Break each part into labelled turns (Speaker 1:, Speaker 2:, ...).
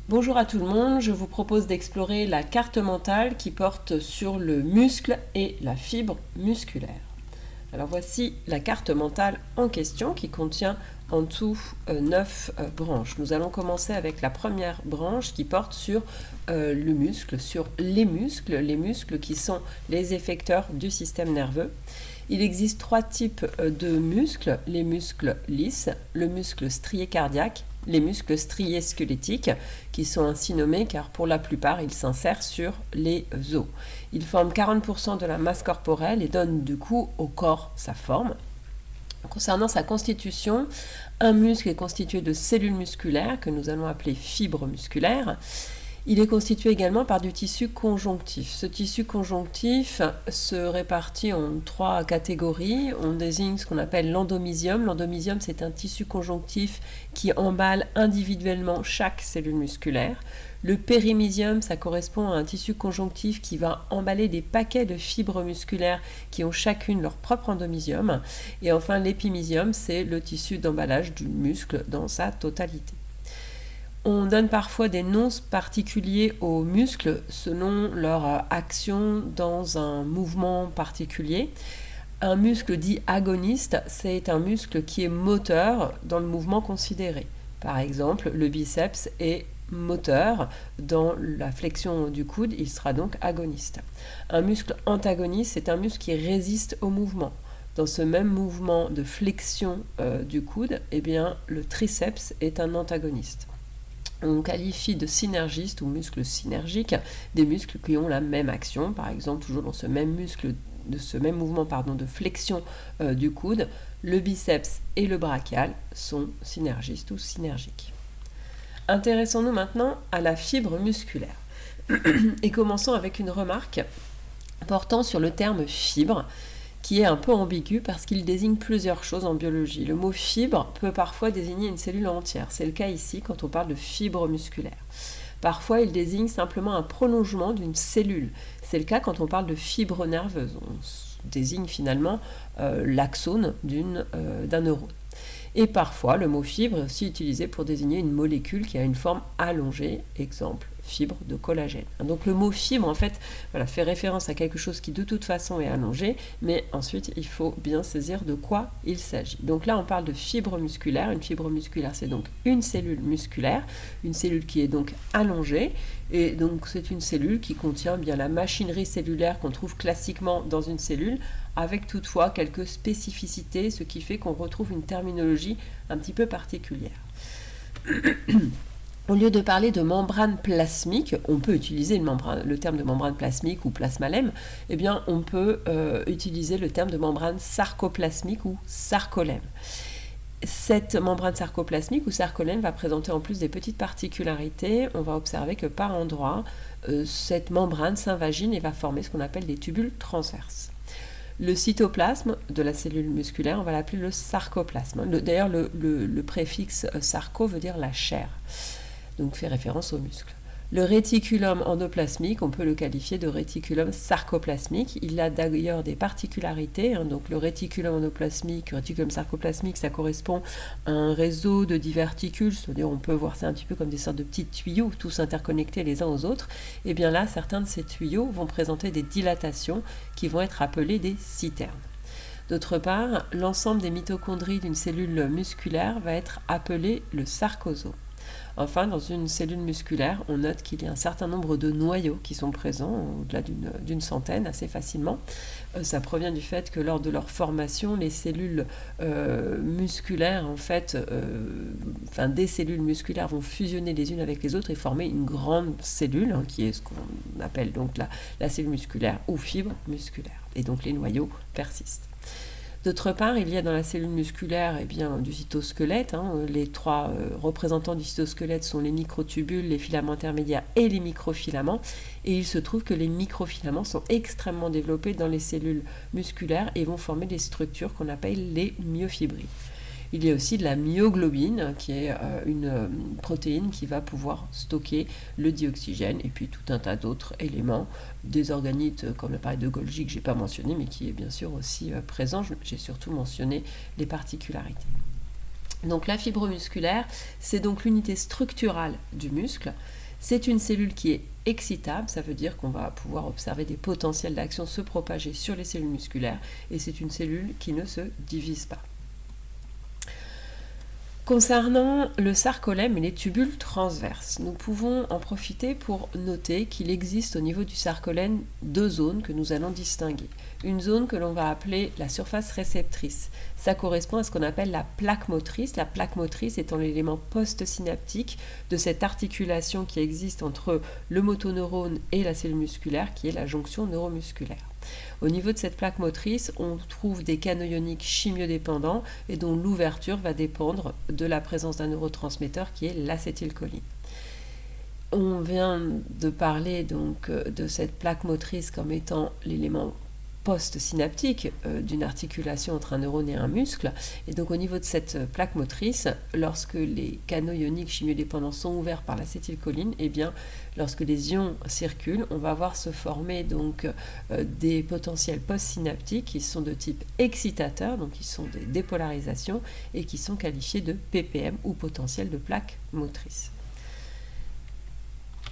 Speaker 1: Bonjour à tout le monde, je vous propose d'explorer la carte mentale qui porte sur le muscle et la fibre musculaire. Alors voici la carte mentale en question qui contient en tout 9 branches. Nous allons commencer avec la première branche qui porte sur le muscle, sur les muscles qui sont les effecteurs du système nerveux. Il existe 3 types de muscles, les muscles lisses, le muscle strié cardiaque, les muscles striés squelettiques, qui sont ainsi nommés car pour la plupart ils s'insèrent sur les os. Ils forment 40% de la masse corporelle et donnent du coup au corps sa forme. Concernant sa constitution, un muscle est constitué de cellules musculaires que nous allons appeler fibres musculaires. Il est constitué également par du tissu conjonctif. Ce tissu conjonctif se répartit en 3 catégories. On désigne ce qu'on appelle l'endomysium. L'endomysium, c'est un tissu conjonctif qui emballe individuellement chaque cellule musculaire. Le périmysium, ça correspond à un tissu conjonctif qui va emballer des paquets de fibres musculaires qui ont chacune leur propre endomysium. Et enfin, l'épimysium, c'est le tissu d'emballage du muscle dans sa totalité. On donne parfois des noms particuliers aux muscles selon leur action dans un mouvement particulier. Un muscle dit agoniste, c'est un muscle qui est moteur dans le mouvement considéré. Par exemple, le biceps est moteur dans la flexion du coude, il sera donc agoniste. Un muscle antagoniste, c'est un muscle qui résiste au mouvement. Dans ce même mouvement de flexion du coude, eh bien, le triceps est un antagoniste. On qualifie de synergistes ou muscles synergiques des muscles qui ont la même action, par exemple toujours dans ce même mouvement de flexion du coude, le biceps et le brachial sont synergistes ou synergiques. Intéressons-nous maintenant à la fibre musculaire et commençons avec une remarque portant sur le terme fibre, qui est un peu ambigu parce qu'il désigne plusieurs choses en biologie. Le mot fibre peut parfois désigner une cellule entière. C'est le cas ici quand on parle de fibre musculaire. Parfois, il désigne simplement un prolongement d'une cellule. C'est le cas quand on parle de fibre nerveuse. On désigne finalement l'axone d'un neurone. Et parfois, le mot fibre est aussi utilisé pour désigner une molécule qui a une forme allongée, exemple, fibre de collagène. Donc le mot fibre, en fait, fait référence à quelque chose qui de toute façon est allongé, mais ensuite, il faut bien saisir de quoi il s'agit. Donc là, on parle de fibre musculaire. Une fibre musculaire, c'est donc une cellule musculaire, une cellule qui est donc allongée, et donc c'est une cellule qui contient bien la machinerie cellulaire qu'on trouve classiquement dans une cellule, avec toutefois quelques spécificités, ce qui fait qu'on retrouve une terminologie un petit peu particulière. Au lieu de parler de membrane plasmique, on peut utiliser le terme de membrane plasmique ou plasmalème, eh bien on peut utiliser le terme de membrane sarcoplasmique ou sarcolème. Cette membrane sarcoplasmique ou sarcolème va présenter en plus des petites particularités. On va observer que par endroits, cette membrane s'invagine et va former ce qu'on appelle des tubules transverses. Le cytoplasme de la cellule musculaire, on va l'appeler le sarcoplasme. D'ailleurs, le préfixe sarco veut dire la chair, donc fait référence aux muscles. Le réticulum endoplasmique, on peut le qualifier de réticulum sarcoplasmique. Il a d'ailleurs des particularités. Donc le réticulum endoplasmique, le réticulum sarcoplasmique, ça correspond à un réseau de diverticules, c'est-à-dire on peut voir ça un petit peu comme des sortes de petits tuyaux, tous interconnectés les uns aux autres. Et bien là, certains de ces tuyaux vont présenter des dilatations qui vont être appelées des citernes. D'autre part, l'ensemble des mitochondries d'une cellule musculaire va être appelé le sarcosome. Enfin, dans une cellule musculaire, on note qu'il y a un certain nombre de noyaux qui sont présents, au-delà d'une centaine, assez facilement. Ça provient du fait que lors de leur formation, les cellules musculaires, des cellules musculaires vont fusionner les unes avec les autres et former une grande cellule, qui est ce qu'on appelle donc la cellule musculaire ou fibre musculaire. Et donc les noyaux persistent. D'autre part, il y a dans la cellule musculaire du cytosquelette. Les 3 représentants du cytosquelette sont les microtubules, les filaments intermédiaires et les microfilaments. Et il se trouve que les microfilaments sont extrêmement développés dans les cellules musculaires et vont former des structures qu'on appelle les myofibrilles. Il y a aussi de la myoglobine, qui est une protéine qui va pouvoir stocker le dioxygène, et puis tout un tas d'autres éléments, des organites comme l'appareil de Golgi que je n'ai pas mentionné, mais qui est bien sûr aussi présent. J'ai surtout mentionné les particularités. Donc la fibre musculaire, c'est donc l'unité structurale du muscle. C'est une cellule qui est excitable, ça veut dire qu'on va pouvoir observer des potentiels d'action se propager sur les cellules musculaires, et c'est une cellule qui ne se divise pas. Concernant le sarcolème et les tubules transverses, nous pouvons en profiter pour noter qu'il existe au niveau du sarcolème 2 zones que nous allons distinguer. Une zone que l'on va appeler la surface réceptrice. Ça correspond à ce qu'on appelle la plaque motrice. La plaque motrice étant l'élément post-synaptique de cette articulation qui existe entre le motoneurone et la cellule musculaire, qui est la jonction neuromusculaire. Au niveau de cette plaque motrice, on trouve des canaux ioniques chimiodépendants et dont l'ouverture va dépendre de la présence d'un neurotransmetteur qui est l'acétylcholine. On vient de parler donc de cette plaque motrice comme étant l'élément post-synaptique d'une articulation entre un neurone et un muscle. Et donc au niveau de cette plaque motrice, lorsque les canaux ioniques chimiodépendants sont ouverts par l'acétylcholine, et bien lorsque les ions circulent, on va voir se former donc des potentiels post-synaptiques qui sont de type excitateur, donc qui sont des dépolarisations et qui sont qualifiés de PPM ou potentiel de plaque motrice.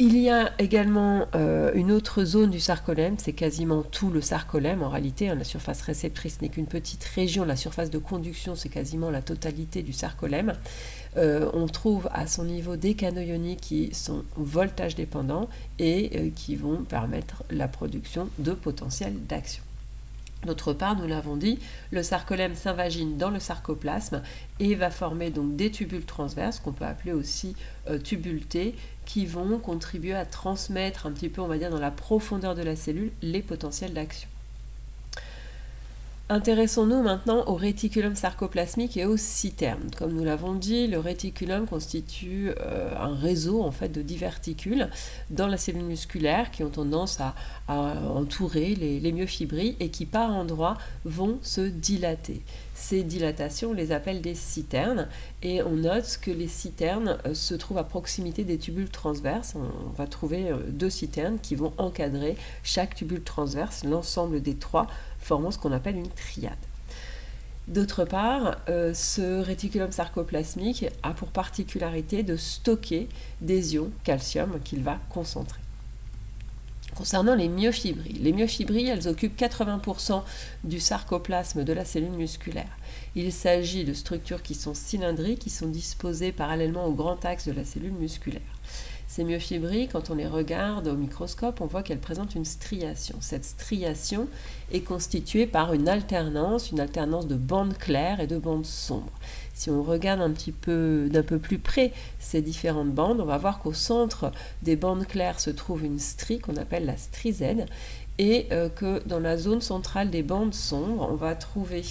Speaker 1: Il y a également une autre zone du sarcolème, c'est quasiment tout le sarcolème en réalité, la surface réceptrice n'est qu'une petite région, la surface de conduction c'est quasiment la totalité du sarcolème. On trouve à son niveau des canaux ioniques qui sont voltage dépendants et qui vont permettre la production de potentiels d'action. D'autre part, nous l'avons dit, le sarcolème s'invagine dans le sarcoplasme et va former donc des tubules transverses, qu'on peut appeler aussi tubules T, qui vont contribuer à transmettre un petit peu, on va dire, dans la profondeur de la cellule, les potentiels d'action. Intéressons-nous maintenant au réticulum sarcoplasmique et aux citernes. Comme nous l'avons dit, le réticulum constitue un réseau en fait de diverticules dans la cellule musculaire qui ont tendance à entourer les myofibrilles et qui par endroits vont se dilater. Ces dilatations, on les appelle des citernes et on note que les citernes se trouvent à proximité des tubules transverses. On va trouver 2 citernes qui vont encadrer chaque tubule transverse, l'ensemble des 3 formant ce qu'on appelle une triade. D'autre part, ce réticulum sarcoplasmique a pour particularité de stocker des ions calcium qu'il va concentrer. Concernant les myofibrilles, elles occupent 80% du sarcoplasme de la cellule musculaire. Il s'agit de structures qui sont cylindriques, qui sont disposées parallèlement au grand axe de la cellule musculaire. Ces myofibrilles, quand on les regarde au microscope, on voit qu'elles présentent une striation. Cette striation est constituée par une alternance de bandes claires et de bandes sombres. Si on regarde d'un peu plus près ces différentes bandes, on va voir qu'au centre des bandes claires se trouve une strie qu'on appelle la strie Z et que dans la zone centrale des bandes sombres, on va trouver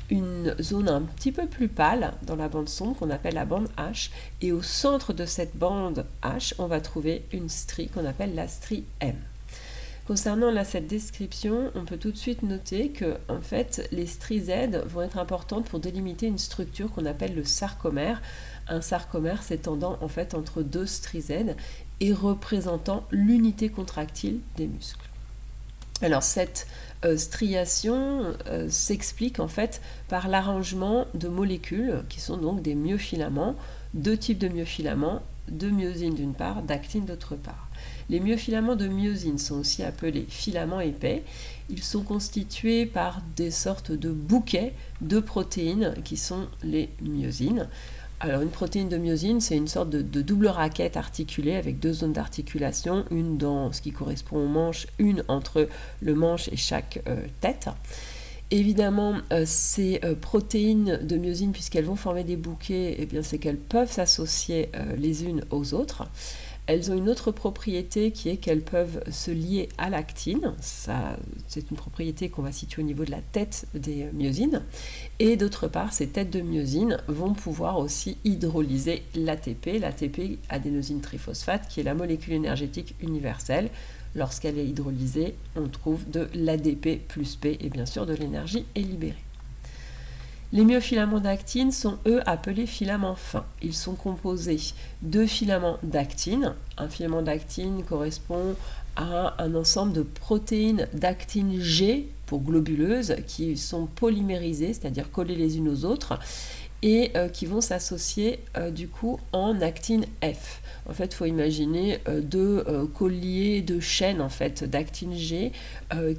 Speaker 1: une zone un petit peu plus pâle dans la bande sombre qu'on appelle la bande H et au centre de cette bande H, on va trouver une strie qu'on appelle la strie M. Concernant cette description, on peut tout de suite noter que en fait, les stries Z vont être importantes pour délimiter une structure qu'on appelle le sarcomère. Un sarcomère s'étendant en fait entre 2 stries Z et représentant l'unité contractile des muscles. Alors cette striation s'explique en fait par l'arrangement de molécules qui sont donc des myofilaments, 2 types de myofilaments, de myosine d'une part, d'actine d'autre part. Les myofilaments de myosine sont aussi appelés filaments épais. Ils sont constitués par des sortes de bouquets de protéines qui sont les myosines. Alors une protéine de myosine, c'est une sorte de double raquette articulée avec 2 zones d'articulation, une dans ce qui correspond au manche, une entre le manche et chaque tête. Évidemment, ces protéines de myosine, puisqu'elles vont former des bouquets, eh bien, c'est qu'elles peuvent s'associer les unes aux autres. Elles ont une autre propriété qui est qu'elles peuvent se lier à l'actine. Ça, c'est une propriété qu'on va situer au niveau de la tête des myosines. Et d'autre part, ces têtes de myosine vont pouvoir aussi hydrolyser l'ATP, l'ATP adénosine triphosphate, qui est la molécule énergétique universelle. Lorsqu'elle est hydrolysée, on trouve de l'ADP plus P et bien sûr de l'énergie est libérée. Les myofilaments d'actine sont, eux, appelés filaments fins. Ils sont composés de filaments d'actine. Un filament d'actine correspond à un ensemble de protéines d'actine G, pour globuleuses, qui sont polymérisées, c'est-à-dire collées les unes aux autres. et qui vont s'associer du coup en actine F. En fait, il faut imaginer deux colliers de chaînes en fait, d'actine G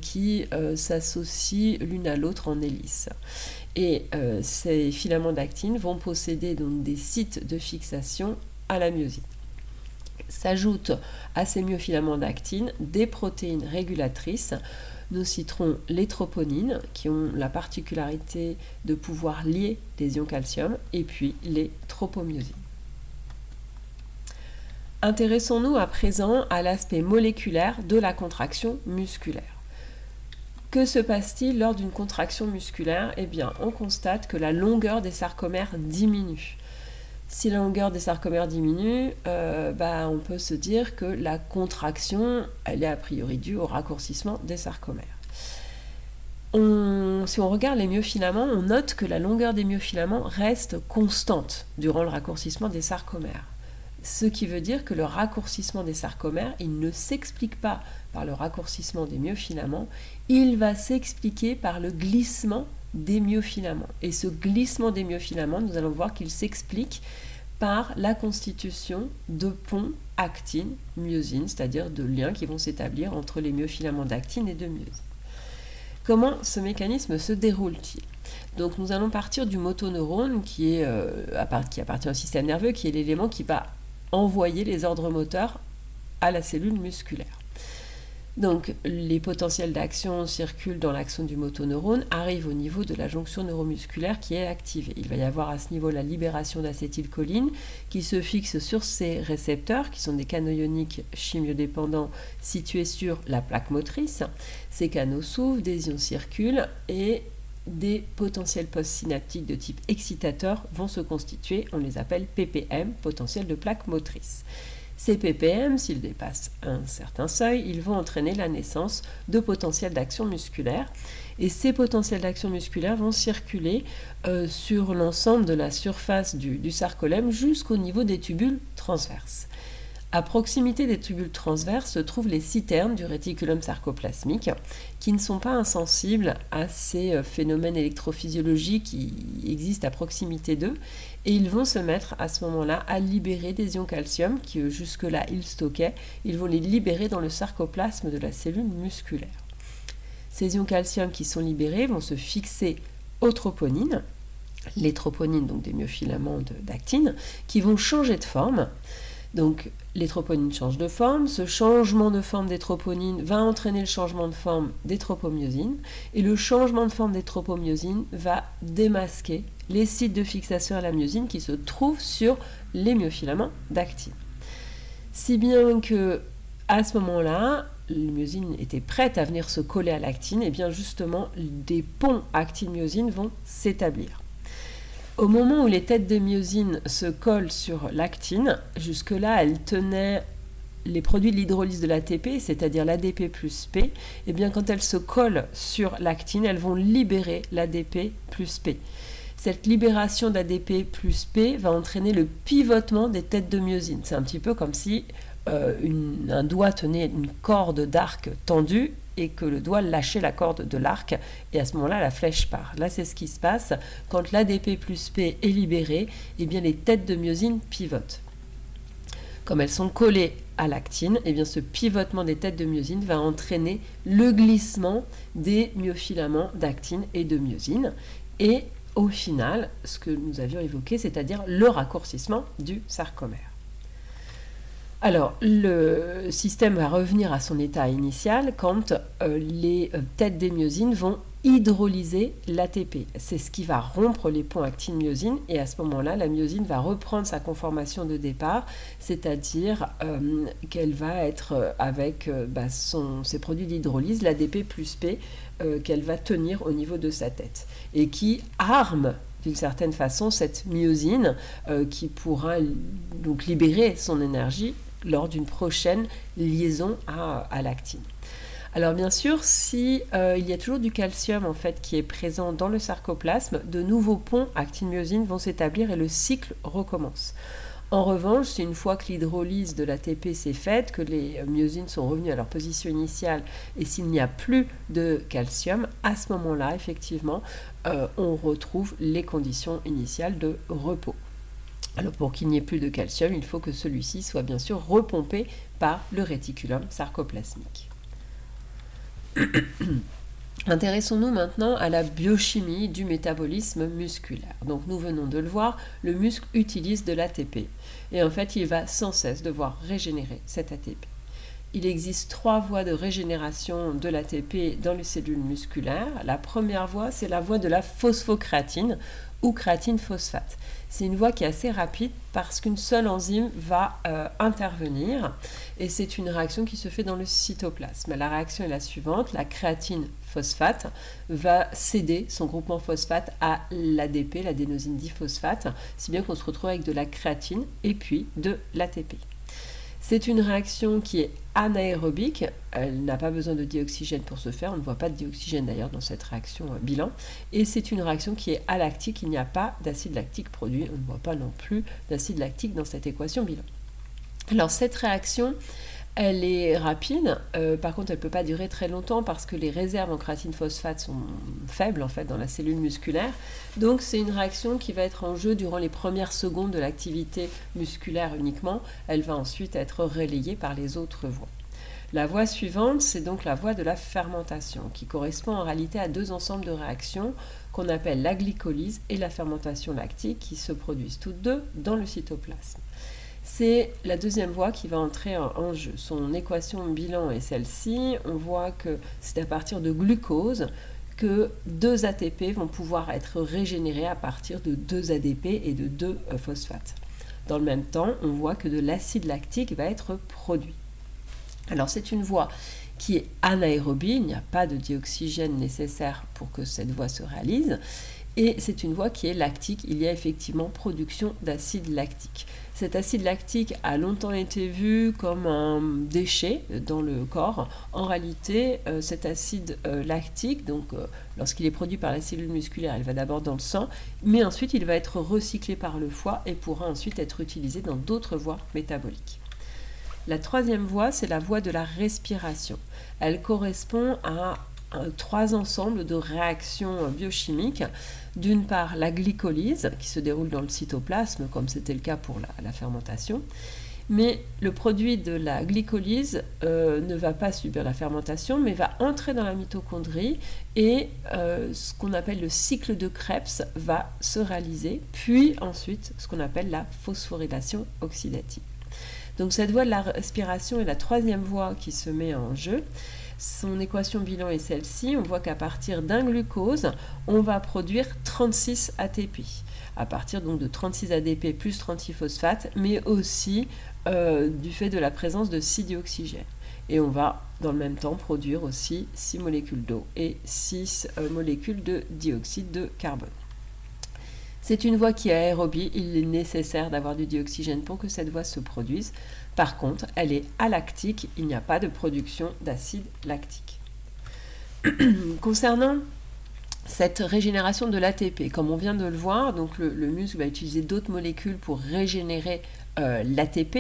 Speaker 1: qui s'associent l'une à l'autre en hélice. Et ces filaments d'actine vont posséder donc des sites de fixation à la myosine. S'ajoutent à ces myofilaments d'actine des protéines régulatrices. Nous citerons les troponines qui ont la particularité de pouvoir lier des ions calcium et puis les tropomyosines. Intéressons-nous à présent à l'aspect moléculaire de la contraction musculaire. Que se passe-t-il lors d'une contraction musculaire? Eh bien, on constate que la longueur des sarcomères diminue. Si la longueur des sarcomères diminue, on peut se dire que la contraction, elle est a priori due au raccourcissement des sarcomères. Si on regarde les myofilaments, on note que la longueur des myofilaments reste constante durant le raccourcissement des sarcomères. Ce qui veut dire que le raccourcissement des sarcomères, il ne s'explique pas par le raccourcissement des myofilaments, il va s'expliquer par le glissement des myofilaments. Et ce glissement des myofilaments, nous allons voir qu'il s'explique par la constitution de ponts actine-myosine, c'est-à-dire de liens qui vont s'établir entre les myofilaments d'actine et de myosine. Comment ce mécanisme se déroule-t-il? Donc nous allons partir du motoneurone qui appartient au système nerveux, qui est l'élément qui va envoyer les ordres moteurs à la cellule musculaire. Donc les potentiels d'action circulent dans l'axon du motoneurone, arrivent au niveau de la jonction neuromusculaire qui est activée. Il va y avoir à ce niveau la libération d'acétylcholine qui se fixe sur ces récepteurs qui sont des canaux ioniques chimiodépendants situés sur la plaque motrice. Ces canaux s'ouvrent, des ions circulent et des potentiels postsynaptiques de type excitateur vont se constituer, on les appelle ppm, potentiels de plaque motrice. Ces ppm, s'ils dépassent un certain seuil, ils vont entraîner la naissance de potentiels d'action musculaire. Et ces potentiels d'action musculaire vont circuler sur l'ensemble de la surface du sarcolème jusqu'au niveau des tubules transverses. À proximité des tubules transverses se trouvent les citernes du réticulum sarcoplasmique qui ne sont pas insensibles à ces phénomènes électrophysiologiques qui existent à proximité d'eux et ils vont se mettre à ce moment-là à libérer des ions calcium qui jusque-là ils stockaient, ils vont les libérer dans le sarcoplasme de la cellule musculaire. Ces ions calcium qui sont libérés vont se fixer aux troponines, les troponines donc des myofilaments d'actine, qui vont changer de forme. Donc les troponines changent de forme, ce changement de forme des troponines va entraîner le changement de forme des tropomyosines et le changement de forme des tropomyosines va démasquer les sites de fixation à la myosine qui se trouvent sur les myofilaments d'actine. Si bien que à ce moment-là, la myosine était prête à venir se coller à l'actine, et bien justement des ponts actine-myosine vont s'établir. Au moment où les têtes de myosine se collent sur l'actine, jusque-là, elles tenaient les produits de l'hydrolyse de l'ATP, c'est-à-dire l'ADP plus P, et bien quand elles se collent sur l'actine, elles vont libérer l'ADP plus P. Cette libération d'ADP plus P va entraîner le pivotement des têtes de myosine. C'est un petit peu comme si un doigt tenait une corde d'arc tendue et que le doigt lâchait la corde de l'arc et à ce moment-là la flèche part. Là c'est ce qui se passe quand l'ADP plus P est libéré, et bien les têtes de myosine pivotent. Comme elles sont collées à l'actine, et bien ce pivotement des têtes de myosine va entraîner le glissement des myofilaments d'actine et de myosine et au final ce que nous avions évoqué, c'est-à-dire le raccourcissement du sarcomère. Alors, le système va revenir à son état initial quand les têtes des myosines vont hydrolyser l'ATP. C'est ce qui va rompre les ponts actine-myosine et à ce moment-là, la myosine va reprendre sa conformation de départ, c'est-à-dire qu'elle va être avec ses produits d'hydrolyse, l'ADP plus P, qu'elle va tenir au niveau de sa tête et qui arme d'une certaine façon cette myosine qui pourra donc libérer son énergie lors d'une prochaine liaison à l'actine. Alors bien sûr, si il y a toujours du calcium en fait qui est présent dans le sarcoplasme, de nouveaux ponts actine-myosine vont s'établir et le cycle recommence. En revanche, c'est une fois que l'hydrolyse de l'ATP s'est faite, que les myosines sont revenues à leur position initiale et s'il n'y a plus de calcium, à ce moment-là, effectivement, on retrouve les conditions initiales de repos. Alors pour qu'il n'y ait plus de calcium, il faut que celui-ci soit bien sûr repompé par le réticulum sarcoplasmique. Intéressons-nous maintenant à la biochimie du métabolisme musculaire. Donc nous venons de le voir, le muscle utilise de l'ATP et en fait il va sans cesse devoir régénérer cet ATP. Il existe 3 voies de régénération de l'ATP dans les cellules musculaires. La première voie, c'est la voie de la phosphocréatine ou créatine phosphate. C'est une voie qui est assez rapide parce qu'une seule enzyme va intervenir et c'est une réaction qui se fait dans le cytoplasme. La réaction est la suivante, la créatine phosphate va céder son groupement phosphate à l'ADP, l'adénosine diphosphate, si bien qu'on se retrouve avec de la créatine et puis de l'ATP. C'est une réaction qui est anaérobique, elle n'a pas besoin de dioxygène pour se faire, on ne voit pas de dioxygène d'ailleurs dans cette réaction bilan, et c'est une réaction qui est alactique, il n'y a pas d'acide lactique produit, on ne voit pas non plus d'acide lactique dans cette équation bilan. Alors cette réaction, elle est rapide, par contre elle ne peut pas durer très longtemps parce que les réserves en créatine phosphate sont faibles en fait dans la cellule musculaire. Donc c'est une réaction qui va être en jeu durant les premières secondes de l'activité musculaire uniquement. Elle va ensuite être relayée par les autres voies. La voie suivante, c'est donc la voie de la fermentation qui correspond en réalité à 2 ensembles de réactions qu'on appelle la glycolyse et la fermentation lactique qui se produisent toutes deux dans le cytoplasme. C'est la deuxième voie qui va entrer en jeu. Son équation bilan est celle-ci. On voit que c'est à partir de glucose que 2 ATP vont pouvoir être régénérés à partir de 2 ADP et de 2 phosphates. Dans le même temps, on voit que de l'acide lactique va être produit. Alors c'est une voie qui est anaérobie, il n'y a pas de dioxygène nécessaire pour que cette voie se réalise. Et c'est une voie qui est lactique, il y a effectivement production d'acide lactique. Cet acide lactique a longtemps été vu comme un déchet dans le corps. En réalité, cet acide lactique, donc lorsqu'il est produit par la cellule musculaire, il va d'abord dans le sang, mais ensuite il va être recyclé par le foie et pourra ensuite être utilisé dans d'autres voies métaboliques. La troisième voie, c'est la voie de la respiration. Elle correspond à 3 ensembles de réactions biochimiques. D'une part, la glycolyse, qui se déroule dans le cytoplasme, comme c'était le cas pour la fermentation. Mais le produit de la glycolyse ne va pas subir la fermentation, mais va entrer dans la mitochondrie et ce qu'on appelle le cycle de Krebs va se réaliser, puis ensuite ce qu'on appelle la phosphorylation oxydative. Donc cette voie de la respiration est la troisième voie qui se met en jeu. Son équation bilan est celle-ci. On voit qu'à partir d'un glucose, on va produire 36 ATP. À partir donc de 36 ADP plus 36 phosphates, mais aussi du fait de la présence de 6 dioxygènes. Et on va dans le même temps produire aussi 6 molécules d'eau et 6 molécules de dioxyde de carbone. C'est une voie qui est aérobie, il est nécessaire d'avoir du dioxygène pour que cette voie se produise. Par contre, elle est alactique, il n'y a pas de production d'acide lactique. Concernant cette régénération de l'ATP, comme on vient de le voir, donc le muscle va utiliser d'autres molécules pour régénérer l'ATP.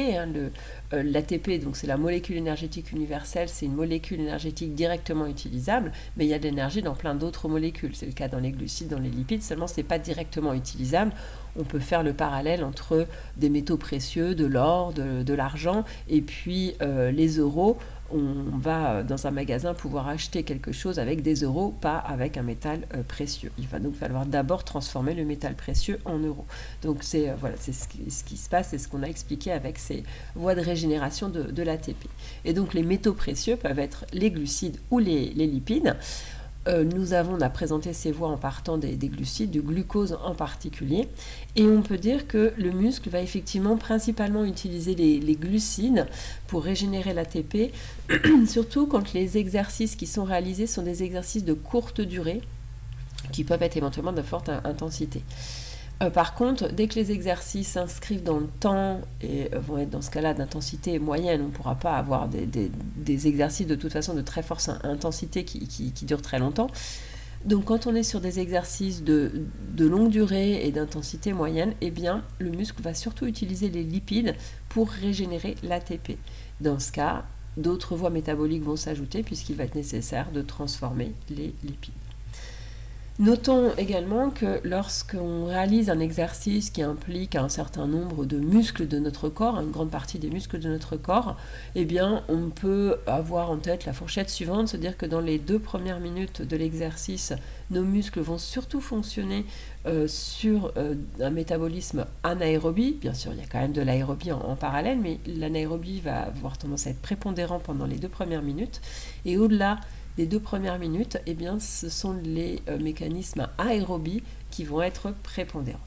Speaker 1: L'ATP, donc c'est la molécule énergétique universelle, c'est une molécule énergétique directement utilisable, mais il y a de l'énergie dans plein d'autres molécules. C'est le cas dans les glucides, dans les lipides, seulement ce n'est pas directement utilisable. On peut faire le parallèle entre des métaux précieux, de l'or, de l'argent, et puis les euros. On va dans un magasin pouvoir acheter quelque chose avec des euros, pas avec un métal précieux. Il va donc falloir d'abord transformer le métal précieux en euros. Donc c'est ce qui se passe, c'est ce qu'on a expliqué avec ces voies de régénération de l'ATP. Et donc les métaux précieux peuvent être les glucides ou les lipides. On a présenté ces voies en partant des glucides, du glucose en particulier, et on peut dire que le muscle va effectivement principalement utiliser les glucides pour régénérer l'ATP, surtout quand les exercices qui sont réalisés sont des exercices de courte durée, qui peuvent être éventuellement de forte intensité. Par contre, dès que les exercices s'inscrivent dans le temps et vont être dans ce cas-là d'intensité moyenne, on ne pourra pas avoir des exercices de toute façon de très forte intensité qui durent très longtemps. Donc quand on est sur des exercices de longue durée et d'intensité moyenne, eh bien le muscle va surtout utiliser les lipides pour régénérer l'ATP. Dans ce cas, d'autres voies métaboliques vont s'ajouter puisqu'il va être nécessaire de transformer les lipides. Notons également que lorsqu'on réalise un exercice qui implique un certain nombre de muscles de notre corps, une grande partie des muscles de notre corps, eh bien on peut avoir en tête la fourchette suivante, c'est-à-dire que dans les 2 premières minutes de l'exercice, nos muscles vont surtout fonctionner sur un métabolisme anaérobie. Bien sûr, il y a quand même de l'aérobie en parallèle, mais l'anaérobie va avoir tendance à être prépondérant pendant les 2 premières minutes. Et au-delà des 2 premières minutes, eh bien, ce sont les mécanismes aérobies qui vont être prépondérants.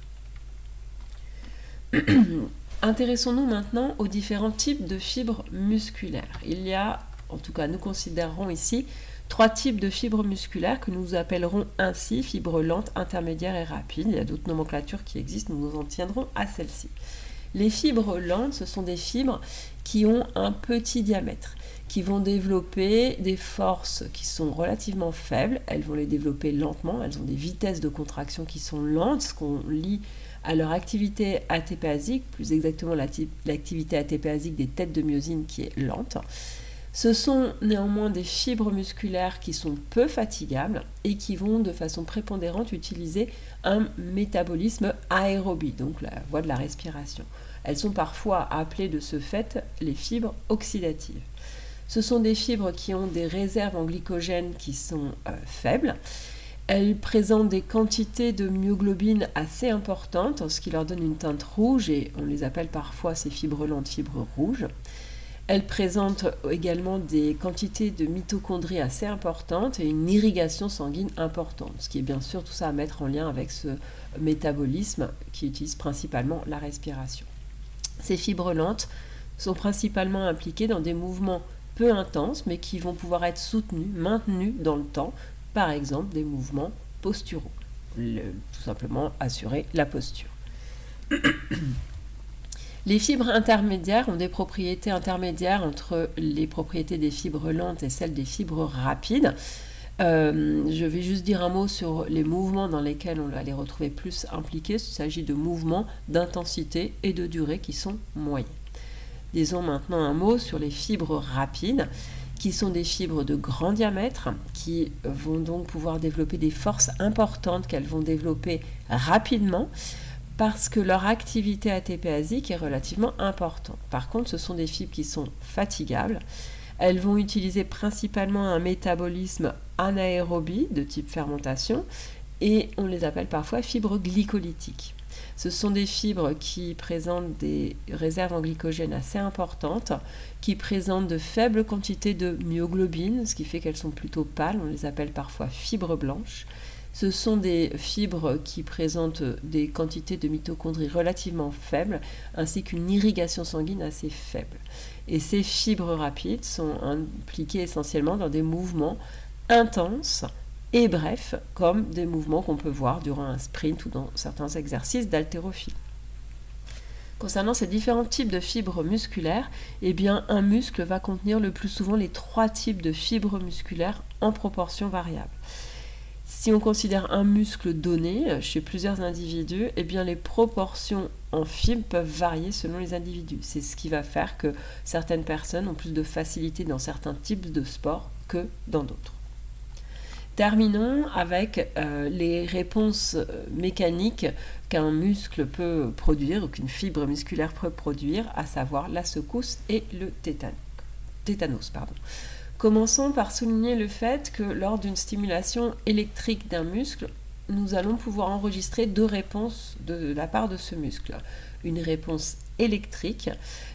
Speaker 1: Intéressons-nous maintenant aux différents types de fibres musculaires. Il y a, en tout cas nous considérerons ici, 3 types de fibres musculaires que nous appellerons ainsi fibres lentes, intermédiaires et rapides. Il y a d'autres nomenclatures qui existent, nous nous en tiendrons à celle-ci. Les fibres lentes, ce sont des fibres qui ont un petit diamètre, qui vont développer des forces qui sont relativement faibles, elles vont les développer lentement, elles ont des vitesses de contraction qui sont lentes, ce qu'on lie à leur activité ATPasique, plus exactement l'activité ATPasique des têtes de myosine qui est lente. Ce sont néanmoins des fibres musculaires qui sont peu fatigables et qui vont de façon prépondérante utiliser un métabolisme aérobie, donc la voie de la respiration. Elles sont parfois appelées de ce fait les fibres oxydatives. Ce sont des fibres qui ont des réserves en glycogène qui sont faibles. Elles présentent des quantités de myoglobine assez importantes, ce qui leur donne une teinte rouge, et on les appelle parfois ces fibres lentes fibres rouges. Elles présentent également des quantités de mitochondries assez importantes et une irrigation sanguine importante, ce qui est bien sûr tout ça à mettre en lien avec ce métabolisme qui utilise principalement la respiration. Ces fibres lentes sont principalement impliquées dans des mouvements peu intenses, mais qui vont pouvoir être soutenus, maintenus dans le temps, par exemple des mouvements posturaux, tout simplement assurer la posture. Les fibres intermédiaires ont des propriétés intermédiaires entre les propriétés des fibres lentes et celles des fibres rapides. Je vais juste dire un mot sur les mouvements dans lesquels on va les retrouver plus impliqués. Il s'agit de mouvements d'intensité et de durée qui sont moyens. Disons maintenant un mot sur les fibres rapides, qui sont des fibres de grand diamètre, qui vont donc pouvoir développer des forces importantes qu'elles vont développer rapidement, parce que leur activité ATPasique est relativement importante. Par contre, ce sont des fibres qui sont fatigables. Elles vont utiliser principalement un métabolisme anaérobie de type fermentation, et on les appelle parfois fibres glycolytiques. Ce sont des fibres qui présentent des réserves en glycogène assez importantes, qui présentent de faibles quantités de myoglobine, ce qui fait qu'elles sont plutôt pâles, on les appelle parfois fibres blanches. Ce sont des fibres qui présentent des quantités de mitochondries relativement faibles, ainsi qu'une irrigation sanguine assez faible. Et ces fibres rapides sont impliquées essentiellement dans des mouvements intenses et brefs, comme des mouvements qu'on peut voir durant un sprint ou dans certains exercices d'haltérophilie. Concernant ces différents types de fibres musculaires, eh bien, un muscle va contenir le plus souvent les 3 types de fibres musculaires en proportion variable. Si on considère un muscle donné chez plusieurs individus, eh bien, les proportions en fibres peuvent varier selon les individus. C'est ce qui va faire que certaines personnes ont plus de facilité dans certains types de sports que dans d'autres. Terminons avec les réponses mécaniques qu'un muscle peut produire ou qu'une fibre musculaire peut produire, à savoir la secousse et le tétanos. Commençons par souligner le fait que lors d'une stimulation électrique d'un muscle, nous allons pouvoir enregistrer 2 réponses de la part de ce muscle. Une réponse électrique.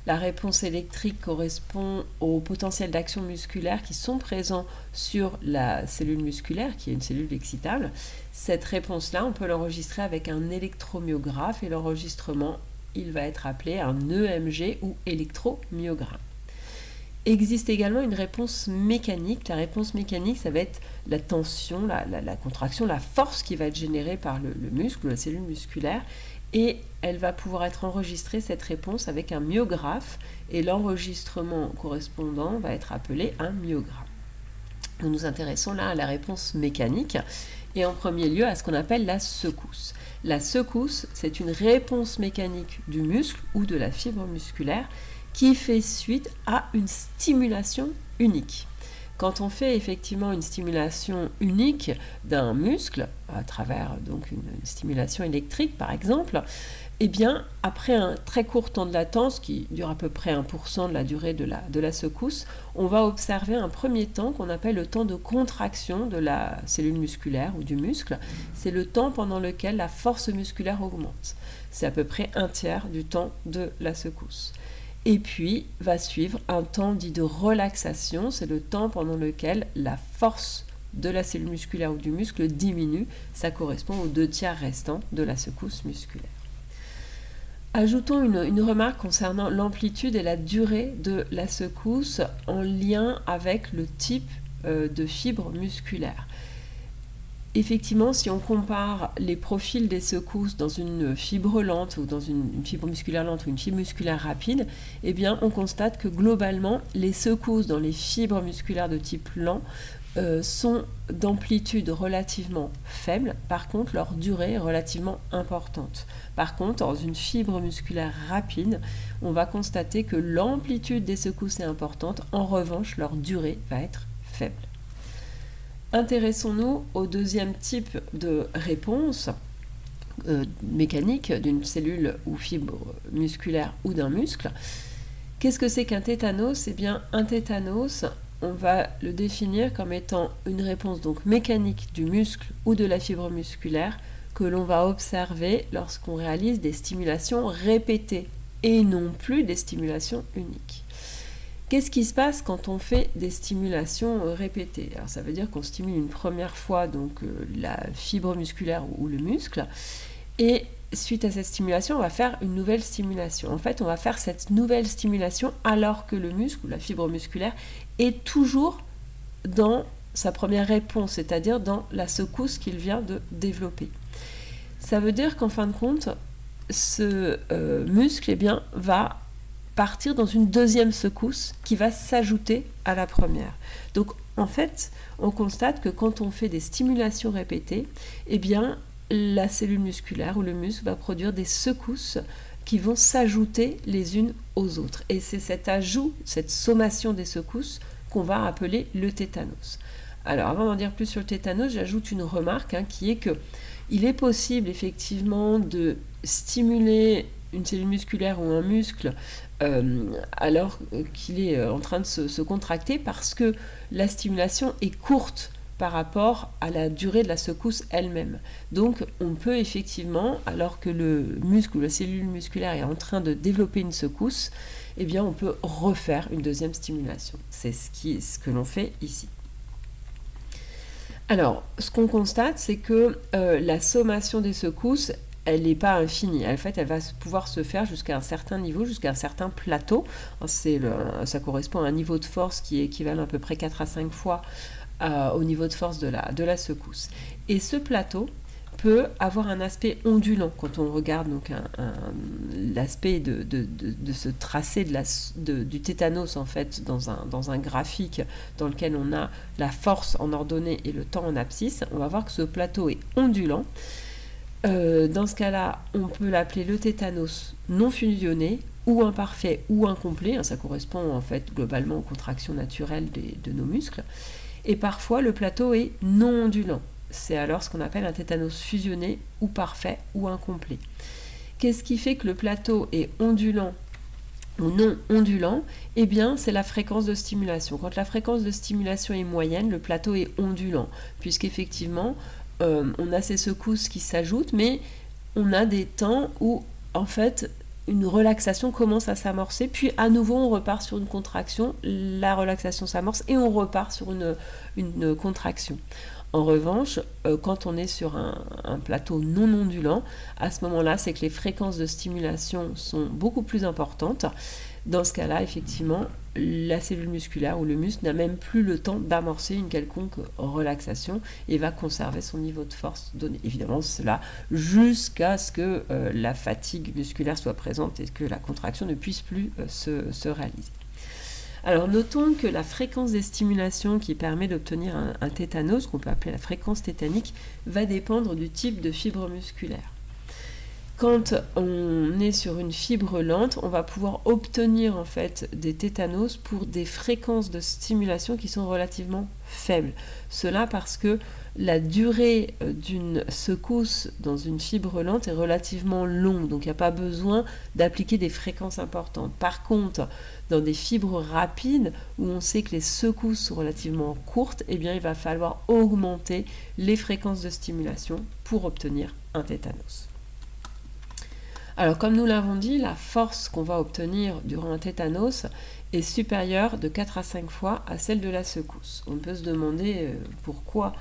Speaker 1: La réponse électrique correspond aux potentiels d'action musculaire qui sont présents sur la cellule musculaire, qui est une cellule excitable. Cette réponse-là, on peut l'enregistrer avec un électromyographe et l'enregistrement, il va être appelé un EMG ou électromyogramme. Existe également une réponse mécanique. La réponse mécanique, ça va être la tension, la contraction, la force qui va être générée par le muscle, la cellule musculaire, et elle va pouvoir être enregistrée, cette réponse, avec un myographe, et l'enregistrement correspondant va être appelé un myogramme. Nous nous intéressons là à la réponse mécanique, et en premier lieu à ce qu'on appelle la secousse. La secousse, c'est une réponse mécanique du muscle ou de la fibre musculaire qui fait suite à une stimulation unique. Quand on fait effectivement une stimulation unique d'un muscle, à travers donc une stimulation électrique par exemple, eh bien, après un très court temps de latence, qui dure à peu près 1% de la durée de la secousse, on va observer un premier temps qu'on appelle le temps de contraction de la cellule musculaire ou du muscle. C'est le temps pendant lequel la force musculaire augmente. C'est à peu près un tiers du temps de la secousse. Et puis va suivre un temps dit de relaxation, c'est le temps pendant lequel la force de la cellule musculaire ou du muscle diminue. Ça correspond aux 2 tiers restants de la secousse musculaire. Ajoutons une remarque concernant l'amplitude et la durée de la secousse en lien avec le type de fibre musculaire. Effectivement, si on compare les profils des secousses dans une fibre lente ou dans une fibre musculaire lente ou une fibre musculaire rapide, eh bien, on constate que globalement, les secousses dans les fibres musculaires de type lent sont d'amplitude relativement faible. Par contre, leur durée est relativement importante. Par contre, dans une fibre musculaire rapide, on va constater que l'amplitude des secousses est importante. En revanche, leur durée va être faible. Intéressons-nous au deuxième type de réponse mécanique d'une cellule ou fibre musculaire ou d'un muscle. Qu'est-ce que c'est qu'un tétanos ? Eh bien, un tétanos, on va le définir comme étant une réponse donc mécanique du muscle ou de la fibre musculaire que l'on va observer lorsqu'on réalise des stimulations répétées et non plus des stimulations uniques. Qu'est-ce qui se passe quand on fait des stimulations répétées ? Alors ça veut dire qu'on stimule une première fois donc la fibre musculaire ou le muscle, et suite à cette stimulation, on va faire une nouvelle stimulation. En fait, on va faire cette nouvelle stimulation alors que le muscle ou la fibre musculaire est toujours dans sa première réponse, c'est-à-dire dans la secousse qu'il vient de développer. Ça veut dire qu'en fin de compte, ce muscle eh bien, va partir dans une deuxième secousse qui va s'ajouter à la première. Donc en fait, on constate que quand on fait des stimulations répétées, eh bien, la cellule musculaire ou le muscle va produire des secousses qui vont s'ajouter les unes aux autres. Et c'est cet ajout, cette sommation des secousses qu'on va appeler le tétanos. Alors avant d'en dire plus sur le tétanos, j'ajoute une remarque qui est que il est possible effectivement de stimuler une cellule musculaire ou un muscle alors qu'il est en train de se contracter parce que la stimulation est courte par rapport à la durée de la secousse elle-même. Donc on peut effectivement, alors que le muscle ou la cellule musculaire est en train de développer une secousse, eh bien on peut refaire une deuxième stimulation. C'est ce que l'on fait ici. Alors, ce qu'on constate, c'est que la sommation des secousses, elle n'est pas infinie. En fait, elle va pouvoir se faire jusqu'à un certain niveau, jusqu'à un certain plateau. Ça correspond à un niveau de force qui est équivalent à peu près 4 à 5 fois au niveau de force de la secousse. Et ce plateau peut avoir un aspect ondulant. Quand on regarde donc l'aspect de ce tracé du tétanos en fait, dans un graphique dans lequel on a la force en ordonnée et le temps en abscisse, on va voir que ce plateau est ondulant. Dans ce cas-là, on peut l'appeler le tétanos non fusionné, ou imparfait, ou incomplet. Ça correspond en fait globalement aux contractions naturelles de nos muscles. Et parfois, le plateau est non ondulant. C'est alors ce qu'on appelle un tétanos fusionné, ou parfait, ou incomplet. Qu'est-ce qui fait que le plateau est ondulant ou non ondulant ? Eh bien, c'est la fréquence de stimulation. Quand la fréquence de stimulation est moyenne, le plateau est ondulant, puisqu'effectivement, on a ces secousses qui s'ajoutent, mais on a des temps où, en fait, une relaxation commence à s'amorcer, puis à nouveau on repart sur une contraction, la relaxation s'amorce et on repart sur une contraction. En revanche, quand on est sur un plateau non ondulant, à ce moment-là, c'est que les fréquences de stimulation sont beaucoup plus importantes. Dans ce cas-là, effectivement, la cellule musculaire ou le muscle n'a même plus le temps d'amorcer une quelconque relaxation et va conserver son niveau de force donné. Évidemment, cela jusqu'à ce que la fatigue musculaire soit présente et que la contraction ne puisse plus se réaliser. Alors notons que la fréquence des stimulations qui permet d'obtenir un tétanos, qu'on peut appeler la fréquence tétanique, va dépendre du type de fibre musculaire. Quand on est sur une fibre lente, on va pouvoir obtenir en fait des tétanos pour des fréquences de stimulation qui sont relativement faibles. Cela parce que la durée d'une secousse dans une fibre lente est relativement longue, donc il n'y a pas besoin d'appliquer des fréquences importantes. Par contre, dans des fibres rapides, où on sait que les secousses sont relativement courtes, eh bien, il va falloir augmenter les fréquences de stimulation pour obtenir un tétanos. Alors, comme nous l'avons dit, la force qu'on va obtenir durant un tétanos est supérieure de 4 à 5 fois à celle de la secousse. On peut se demander pourquoi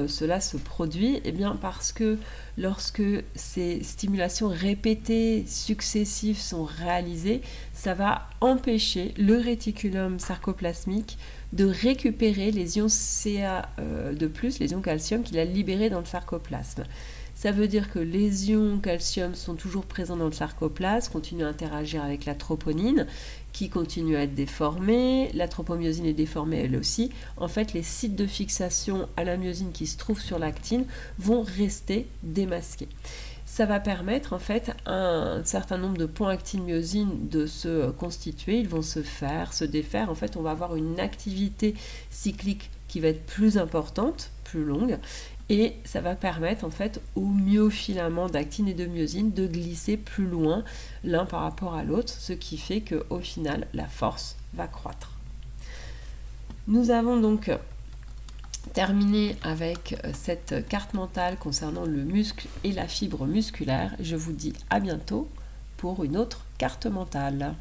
Speaker 1: cela se produit. Eh bien, parce que lorsque ces stimulations répétées, successives sont réalisées, ça va empêcher le réticulum sarcoplasmique de récupérer les ions Ca les ions calcium qu'il a libérés dans le sarcoplasme. Ça veut dire que les ions calcium sont toujours présents dans le sarcoplasme, continuent à interagir avec la troponine, qui continue à être déformée. La tropomyosine est déformée elle aussi. En fait, les sites de fixation à la myosine qui se trouvent sur l'actine vont rester démasqués. Ça va permettre en fait à un certain nombre de points actine-myosine de se constituer. Ils vont se faire, se défaire. En fait, on va avoir une activité cyclique qui va être plus importante, plus longue. Et ça va permettre en fait aux myofilaments d'actine et de myosine de glisser plus loin l'un par rapport à l'autre, ce qui fait qu'au final la force va croître. Nous avons donc terminé avec cette carte mentale concernant le muscle et la fibre musculaire. Je vous dis à bientôt pour une autre carte mentale.